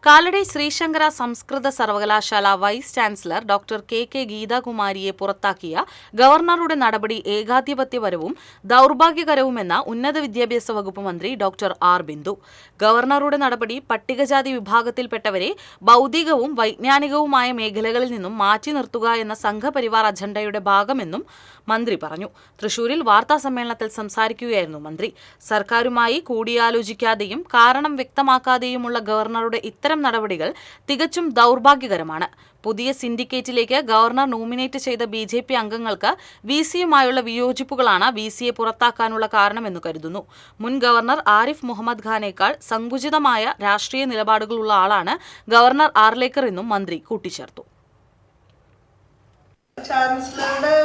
കാലടി ശ്രീശങ്കര സംസ്കൃത സർവകലാശാല vice chancellor doctor K ഗീതാകുമാരിയെ പുറത്താക്കിയ ഗവർണറുടെ നടപടി ഏകാധിപത്യപരവും ദൗർഭാഗ്യകരവുമെന്ന ഉന്നത വിദ്യാഭ്യാസ വകുപ്പ് മന്ത്രി ഡോക്ടർ ആർ ബിന്ദു. ഗവർണറുടെ നടപടി പട്ടികജാതി വിഭാഗത്തിൽപ്പെട്ടവരെ ബൗദ്ധികവും വൈജ്ഞാനികവുമായ മേഖലകളിൽ നിന്നും മാറ്റി നിർത്തുക എന്ന സംഘപരിവാർ അജണ്ടയുടെ ഭാഗമെന്നും മന്ത്രി പറഞ്ഞു. തൃശൂരിൽ വാർത്താസമ്മേളനത്തിൽ സംസാരിക്കുകയായിരുന്നു മന്ത്രി. സർക്കാരുമായി കൂടിയാലോചിക്കാതെയും കാരണം വ്യക്തമാക്കാതെയുമുള്ള ഗവർണറുടെ ഇത്തരം നടപടികൾ തികച്ചും ദൗർഭാഗ്യകരമാണ്. പുതിയ സിൻഡിക്കേറ്റിലേക്ക് ഗവർണർ നോമിനേറ്റ് ചെയ്ത BJP അംഗങ്ങൾക്ക് VC-യുമായുള്ള വിയോജിപ്പുകളാണ് VC-യെ പുറത്താക്കാനുള്ള കാരണമെന്ന് കരുതുന്നു. മുൻ ഗവർണർ ആരിഫ് മുഹമ്മദ് ഖാനേക്കാൾ സങ്കുചിതമായ രാഷ്ട്രീയ നിലപാടുകളുള്ള ആളാണ് ഗവർണർ ആർലേക്കർ എന്നും മന്ത്രി കൂട്ടിച്ചേർത്തു. ചാൻസലറുടെ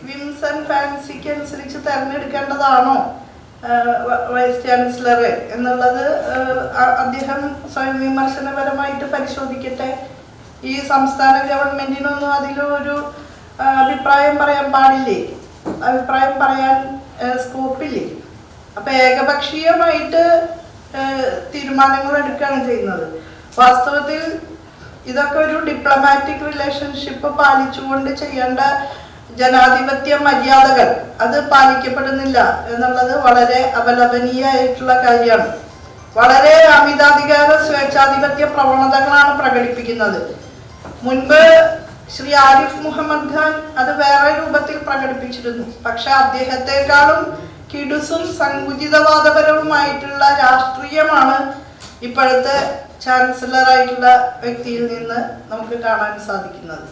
വിംസ് ആൻഡ് ഫാൻസിക്ക് അനുസരിച്ച് തെരഞ്ഞെടുക്കേണ്ടതാണോ വൈസ് ചാൻസലർ എന്നുള്ളത് അദ്ദേഹം സ്വയം വിമർശനപരമായിട്ട് പരിശോധിക്കട്ടെ. ഈ സംസ്ഥാന ഗവൺമെന്റിനൊന്നും അതിലൊരു അഭിപ്രായം പറയാൻ പാടില്ലേ, അഭിപ്രായം പറയാൻ സ്കോപ്പില്ലേ. അപ്പൊ ഏകപക്ഷീയമായിട്ട് തീരുമാനങ്ങൾ എടുക്കുകയാണ് ചെയ്യുന്നത്. വാസ്തവത്തിൽ ഇതൊക്കെ ഒരു ഡിപ്ലോമാറ്റിക് റിലേഷൻഷിപ്പ് പാലിച്ചുകൊണ്ട് ചെയ്യേണ്ട ജനാധിപത്യ മര്യാദകൾ അത് പാലിക്കപ്പെടുന്നില്ല എന്നുള്ളത് വളരെ അപലപനീയമായിട്ടുള്ള കാര്യമാണ്. വളരെ അമിതാധികാര സ്വേച്ഛാധിപത്യ പ്രവണതകളാണ് പ്രകടിപ്പിക്കുന്നത്. മുൻപ് ശ്രീ ആരിഫ് മുഹമ്മദ് ഖാൻ അത് വേറെ രൂപത്തിൽ പ്രകടിപ്പിച്ചിരുന്നു. പക്ഷെ അദ്ദേഹത്തെക്കാളും കിടുസും സങ്കുചിതവാദപരവുമായിട്ടുള്ള രാഷ്ട്രീയമാണ് ഇപ്പോഴത്തെ ചാൻസലറായിട്ടുള്ള വ്യക്തിയിൽ നിന്ന് നമുക്ക് കാണാൻ സാധിക്കുന്നത്.